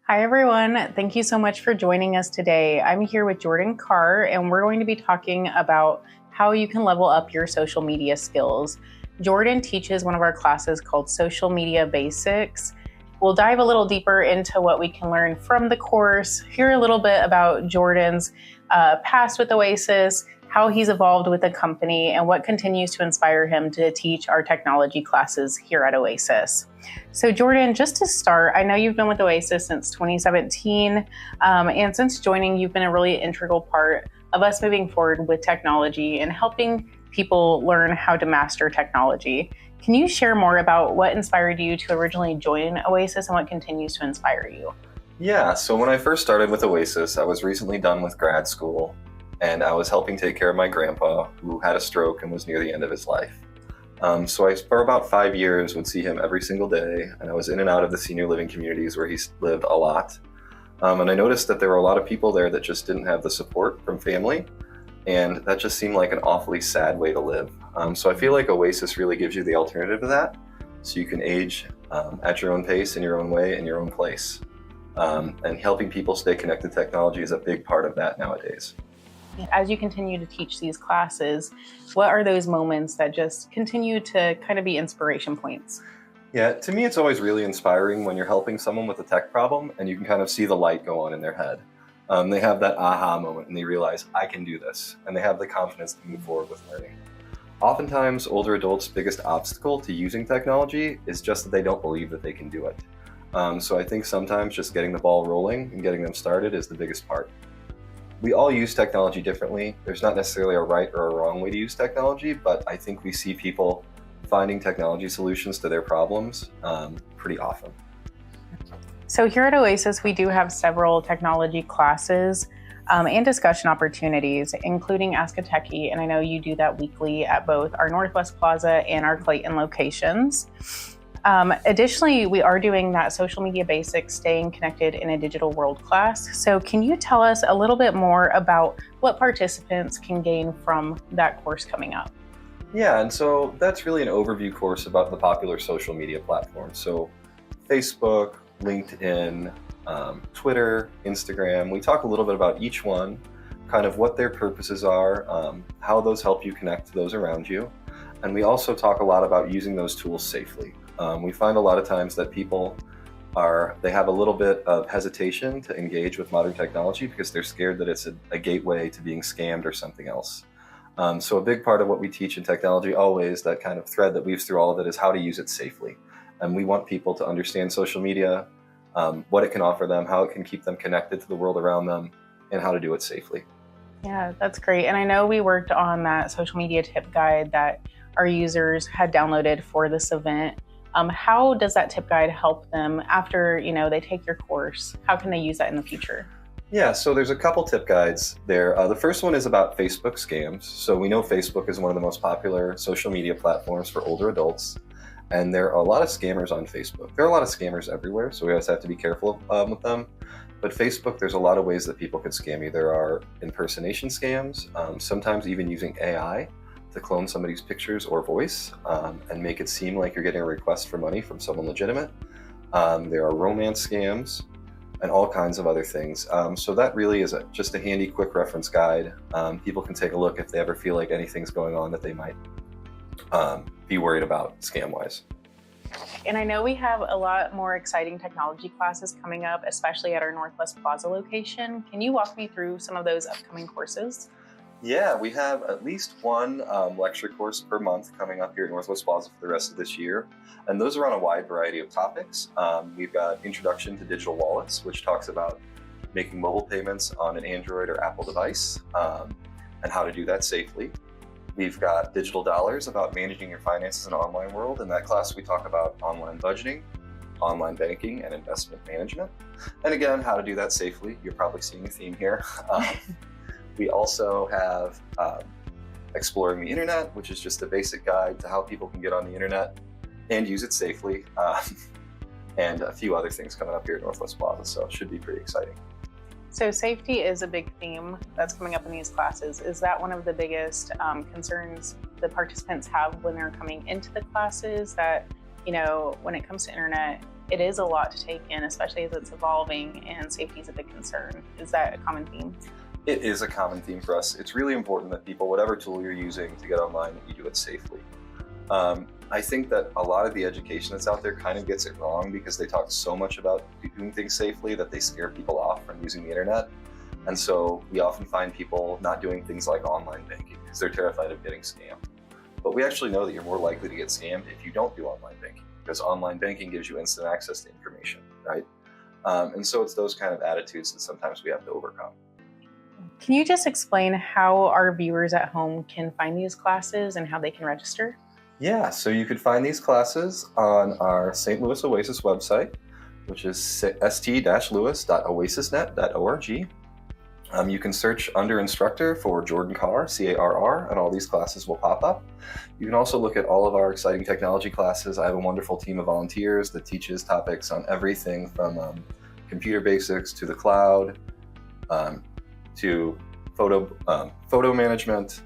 Hi, everyone. Thank you so much for joining us today. I'm here with Jordan Carr, and we're going to be talking about how you can level up your social media skills. Jordan teaches one of our classes called Social Media Basics. We'll dive a little deeper into what we can learn from the course, hear a little bit about Jordan's past with Oasis, how he's evolved with the company, and what continues to inspire him to teach our technology classes here at Oasis. So Jordan, just to start, I know you've been with Oasis since 2017, and since joining, you've been a really integral part of us moving forward with technology and helping people learn how to master technology. Can you share more about what inspired you to originally join Oasis and what continues to inspire you? Yeah, so when I first started with Oasis, I was recently done with grad school, and I was helping take care of my grandpa, who had a stroke and was near the end of his life. For about 5 years, would see him every single day, and I was in and out of the senior living communities where he lived a lot. And I noticed that there were a lot of people there that just didn't have the support from family, and that just seemed like an awfully sad way to live. So I feel like Oasis really gives you the alternative to that, so you can age at your own pace, in your own way, in your own place. And helping people stay connected to technology is a big part of that nowadays. As you continue to teach these classes, what are those moments that just continue to kind of be inspiration points? Yeah, to me, it's always really inspiring when you're helping someone with a tech problem and you can kind of see the light go on in their head. They have that aha moment and they realize, I can do this, and they have the confidence to move forward with learning. Oftentimes, older adults' biggest obstacle to using technology is just that they don't believe that they can do it. So I think sometimes just getting the ball rolling and getting them started is the biggest part. We all use technology differently. There's not necessarily a right or a wrong way to use technology, but I think we see people finding technology solutions to their problems pretty often. So here at Oasis, we do have several technology classes and discussion opportunities, including Ask a Techie, and I know you do that weekly at both our Northwest Plaza and our Clayton locations. Additionally, we are doing that Social Media Basics Staying Connected in a Digital World class. So can you tell us a little bit more about what participants can gain from that course coming up? Yeah, and so that's really an overview course about the popular social media platforms. So Facebook, LinkedIn, Twitter, Instagram. We talk a little bit about each one, kind of what their purposes are, how those help you connect to those around you. And we also talk a lot about using those tools safely. We find a lot of times that people they have a little bit of hesitation to engage with modern technology because they're scared that it's a gateway to being scammed or something else. So a big part of what we teach in technology always, that kind of thread that weaves through all of it, is how to use it safely. And we want people to understand social media, what it can offer them, how it can keep them connected to the world around them, and how to do it safely. Yeah, that's great. And I know we worked on that social media tip guide that our users had downloaded for this event. How does that tip guide help them after they take your course? How can they use that in the future? Yeah, so there's a couple tip guides there. The first one is about Facebook scams. So we know Facebook is one of the most popular social media platforms for older adults, and there are a lot of scammers on Facebook. There are a lot of scammers everywhere, so we always have to be careful with them. But Facebook, there's a lot of ways that people could scam you. There are impersonation scams, sometimes even using AI to clone somebody's pictures or voice and make it seem like you're getting a request for money from someone legitimate. There are romance scams and all kinds of other things. So that really is just a handy, quick reference guide. People can take a look if they ever feel like anything's going on that they might be worried about scam-wise. And I know we have a lot more exciting technology classes coming up, especially at our Northwest Plaza location. Can you walk me through some of those upcoming courses? Yeah, we have at least one lecture course per month coming up here at Northwest Plaza for the rest of this year. And those are on a wide variety of topics. We've got Introduction to Digital Wallets, which talks about making mobile payments on an Android or Apple device and how to do that safely. We've got Digital Dollars, about managing your finances in an online world. In that class, we talk about online budgeting, online banking, and investment management. And again, how to do that safely. You're probably seeing a theme here. We also have Exploring the Internet, which is just a basic guide to how people can get on the internet and use it safely, and a few other things coming up here at Northwest Plaza, so it should be pretty exciting. So safety is a big theme that's coming up in these classes. Is that one of the biggest concerns the participants have when they're coming into the classes, that, when it comes to internet it is a lot to take in, especially as it's evolving and safety is a big concern. Is that a common theme? It is a common theme for us. It's really important that people, whatever tool you're using to get online, that you do it safely. I think that a lot of the education that's out there kind of gets it wrong because they talk so much about doing things safely that they scare people off from using the internet. And so we often find people not doing things like online banking because they're terrified of getting scammed. But we actually know that you're more likely to get scammed if you don't do online banking, because online banking gives you instant access to information, right? And so it's those kind of attitudes that sometimes we have to overcome. Can you just explain how our viewers at home can find these classes and how they can register? Yeah, so you could find these classes on our St. Louis Oasis website, which is st-louis.oasisnet.org. You can search under instructor for Jordan Carr, C-A-R-R, and all these classes will pop up. You can also look at all of our exciting technology classes. I have a wonderful team of volunteers that teaches topics on everything from computer basics to the cloud, to photo management,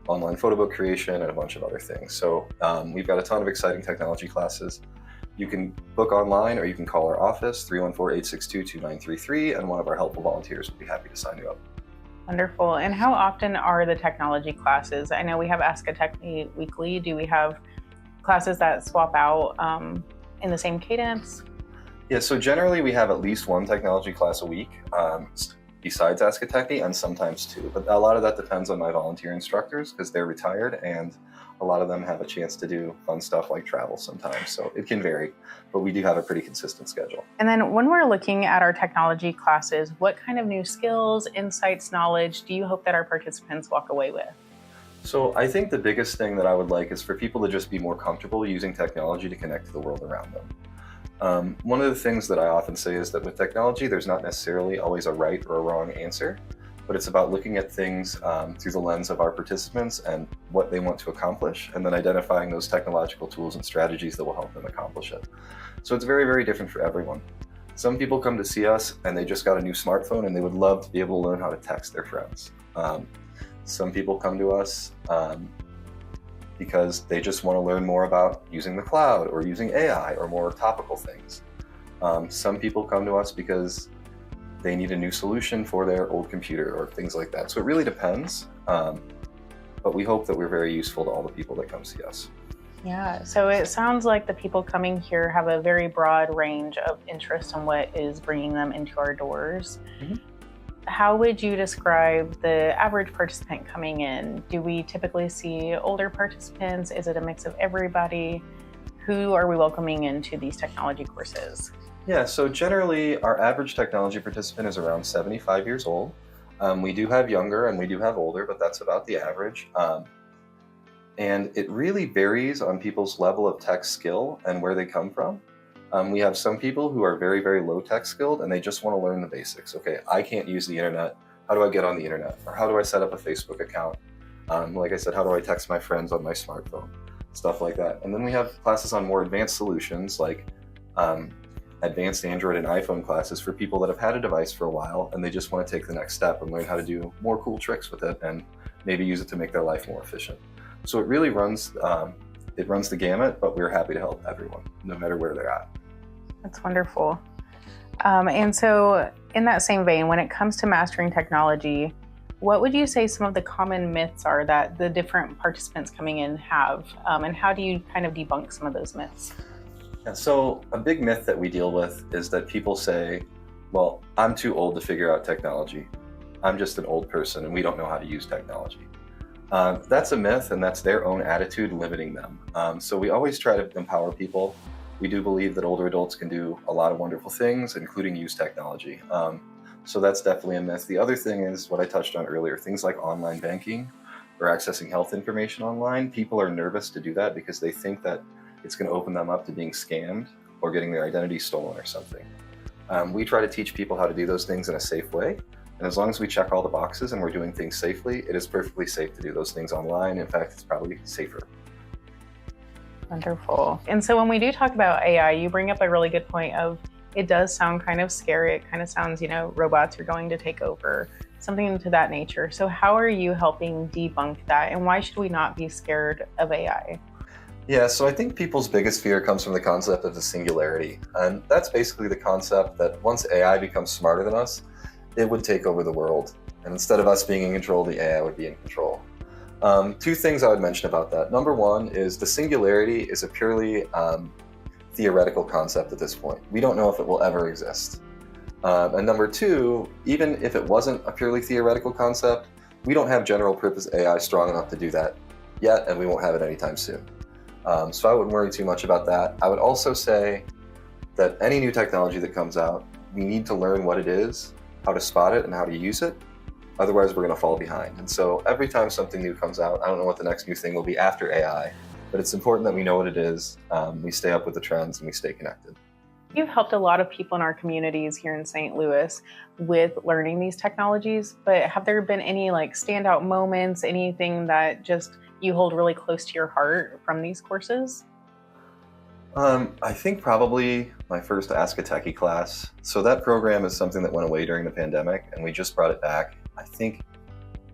online photo book creation, and a bunch of other things. So we've got a ton of exciting technology classes. You can book online or you can call our office, 314-862-2933, and one of our helpful volunteers will be happy to sign you up. Wonderful. And how often are the technology classes? I know we have Ask a Techie weekly. Do we have classes that swap out in the same cadence? Yeah, so generally we have at least one technology class a week, besides Ask a Techie, and sometimes two. But a lot of that depends on my volunteer instructors because they're retired, and a lot of them have a chance to do fun stuff like travel sometimes. So it can vary, but we do have a pretty consistent schedule. And then when we're looking at our technology classes, what kind of new skills, insights, knowledge do you hope that our participants walk away with? So I think the biggest thing that I would like is for people to just be more comfortable using technology to connect to the world around them. One of the things that I often say is that with technology, there's not necessarily always a right or a wrong answer, but it's about looking at things through the lens of our participants and what they want to accomplish, and then identifying those technological tools and strategies that will help them accomplish it. So it's very, very different for everyone. Some people come to see us and they just got a new smartphone and they would love to be able to learn how to text their friends. Some people come to us because they just want to learn more about using the cloud or using AI or more topical things. Some people come to us because they need a new solution for their old computer or things like that. So it really depends, but we hope that we're very useful to all the people that come see us. Yeah, so it sounds like the people coming here have a very broad range of interest in what is bringing them into our doors. Mm-hmm. How would you describe the average participant coming in? Do we typically see older participants? Is it a mix of everybody? Who are we welcoming into these technology courses? Yeah, so generally our average technology participant is around 75 years old. We do have younger and we do have older, but that's about the average. And it really varies on people's level of tech skill and where they come from. We have some people who are very, very low tech skilled and they just want to learn the basics. Okay, I can't use the internet. How do I get on the internet? Or how do I set up a Facebook account? Like I said, how do I text my friends on my smartphone? Stuff like that. And then we have classes on more advanced solutions like advanced Android and iPhone classes for people that have had a device for a while and they just want to take the next step and learn how to do more cool tricks with it and maybe use it to make their life more efficient. So it really runs the gamut, but we're happy to help everyone, no matter where they're at. That's wonderful. And so in that same vein, when it comes to mastering technology, what would you say some of the common myths are that the different participants coming in have? And how do you kind of debunk some of those myths? Yeah, so a big myth that we deal with is that people say, well, I'm too old to figure out technology. I'm just an old person and we don't know how to use technology. That's a myth and that's their own attitude limiting them. So we always try to empower people. We do believe that older adults can do a lot of wonderful things, including use technology. So that's definitely a myth. The other thing is what I touched on earlier, things like online banking or accessing health information online. People are nervous to do that because they think that it's going to open them up to being scammed or getting their identity stolen or something. We try to teach people how to do those things in a safe way. And as long as we check all the boxes and we're doing things safely, it is perfectly safe to do those things online. In fact, it's probably safer. Wonderful. And so when we do talk about AI, you bring up a really good point of it does sound kind of scary. It kind of sounds, robots are going to take over, something to that nature. So how are you helping debunk that? And why should we not be scared of AI? Yeah, so I think people's biggest fear comes from the concept of the singularity. And that's basically the concept that once AI becomes smarter than us, it would take over the world. And instead of us being in control, the AI would be in control. Two things I would mention about that. Number one is the singularity is a purely theoretical concept at this point. We don't know if it will ever exist. And number two, even if it wasn't a purely theoretical concept, we don't have general purpose AI strong enough to do that yet, and we won't have it anytime soon. So I wouldn't worry too much about that. I would also say that any new technology that comes out, we need to learn what it is, how to spot it, and how to use it. Otherwise, we're going to fall behind. And so every time something new comes out, I don't know what the next new thing will be after AI, but it's important that we know what it is, we stay up with the trends, and we stay connected. You've helped a lot of people in our communities here in St. Louis with learning these technologies, but have there been any like standout moments, anything that just you hold really close to your heart from these courses? I think probably my first Ask a Techie class. So that program is something that went away during the pandemic, and we just brought it back. I think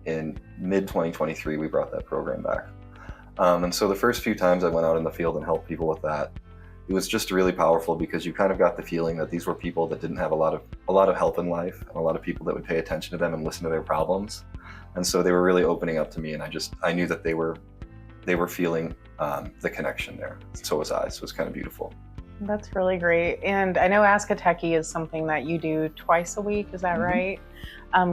in mid-2023, we brought that program back. And so the first few times I went out in the field and helped people with that, it was just really powerful because you kind of got the feeling that these were people that didn't have a lot of help in life, and a lot of people that would pay attention to them and listen to their problems. And so they were really opening up to me, and I knew that they were feeling the connection there. So was I. So it was kind of beautiful. That's really great. And I know Ask a Techie is something that you do twice a week. Is that right?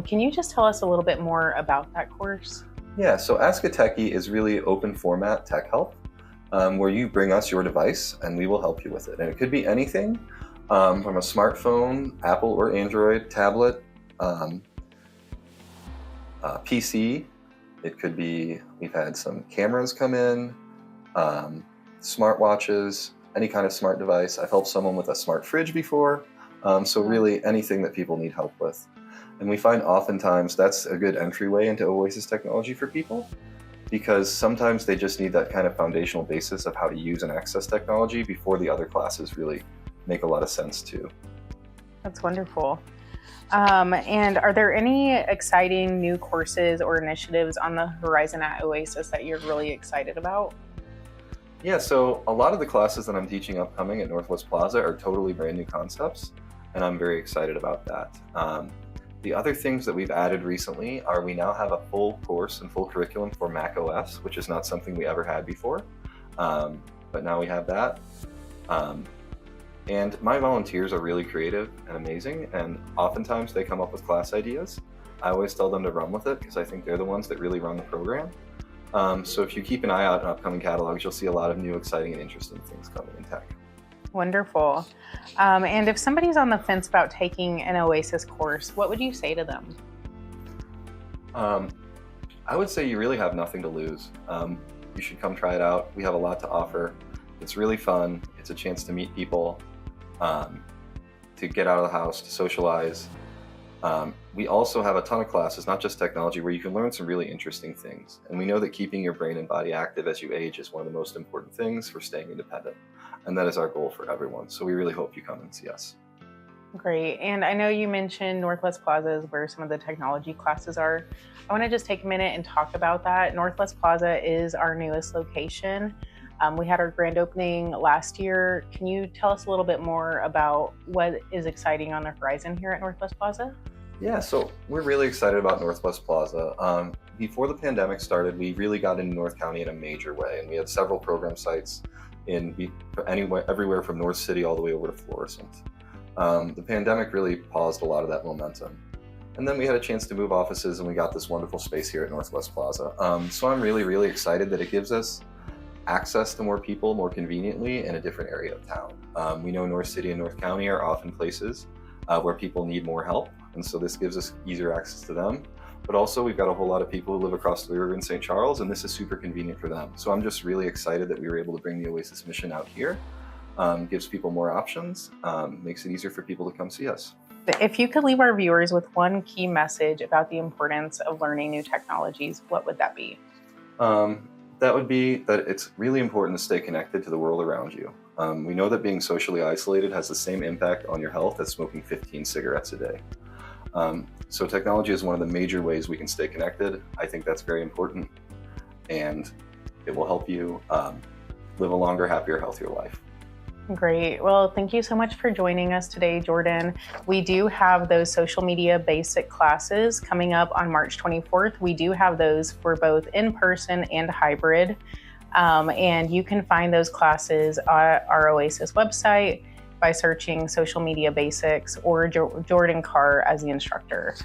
Can you just tell us a little bit more about that course? Yeah, so Ask a Techie is really open format tech help, where you bring us your device and we will help you with it. And it could be anything from a smartphone, Apple or Android, tablet, PC. It could be, we've had some cameras come in, smartwatches, any kind of smart device. I've helped someone with a smart fridge before. So really anything that people need help with. And we find oftentimes that's a good entryway into Oasis technology for people, because sometimes they just need that kind of foundational basis of how to use and access technology before the other classes really make a lot of sense too. That's wonderful. And are there any exciting new courses or initiatives on the horizon at Oasis that you're really excited about? Yeah, so a lot of the classes that I'm teaching upcoming at Northwest Plaza are totally brand new concepts, and I'm very excited about that. The other things that we've added recently are we now have a full course and full curriculum for Mac OS, which is not something we ever had before, but now we have that. And my volunteers are really creative and amazing, and oftentimes they come up with class ideas. I always tell them to run with it because I think they're the ones that really run the program. So if you keep an eye out in upcoming catalogs, you'll see a lot of new, exciting, and interesting things coming in tech. Wonderful. And if somebody's on the fence about taking an Oasis course, what would you say to them? I would say you really have nothing to lose. You should come try it out. We have a lot to offer. It's really fun. It's a chance to meet people, to get out of the house, to socialize. We also have a ton of classes, not just technology, where you can learn some really interesting things. And we know that keeping your brain and body active as you age is one of the most important things for staying independent. And that is our goal for everyone. So we really hope you come and see us. Great. And I know you mentioned Northwest Plaza is where some of the technology classes are. I want to just take a minute and talk about that. Northwest Plaza is our newest location. We had our grand opening last year. Can you tell us a little bit more about what is exciting on the horizon here at Northwest Plaza? Yeah, so we're really excited about Northwest Plaza. Before the pandemic started, we really got into North County in a major way, and we had several program sites everywhere from North City all the way over to Florissant. The pandemic really paused a lot of that momentum. And then we had a chance to move offices, and we got this wonderful space here at Northwest Plaza. So I'm really, really excited that it gives us access to more people more conveniently in a different area of town. We know North City and North County are often places where people need more help, and so this gives us easier access to them. But also we've got a whole lot of people who live across the river in St. Charles, and this is super convenient for them. So I'm just really excited that we were able to bring the Oasis mission out here. Gives people more options, makes it easier for people to come see us. If you could leave our viewers with one key message about the importance of learning new technologies, what would that be? That would be that it's really important to stay connected to the world around you. We know that being socially isolated has the same impact on your health as smoking 15 cigarettes a day. So technology is one of the major ways we can stay connected. I think that's very important, and it will help you live a longer, happier, healthier life. Great. Well, thank you so much for joining us today, Jordan. We do have those social media basic classes coming up on March 24th. We do have those for both in-person and hybrid. And you can find those classes at our Oasis website by searching social media basics or Jordan Carr as the instructor.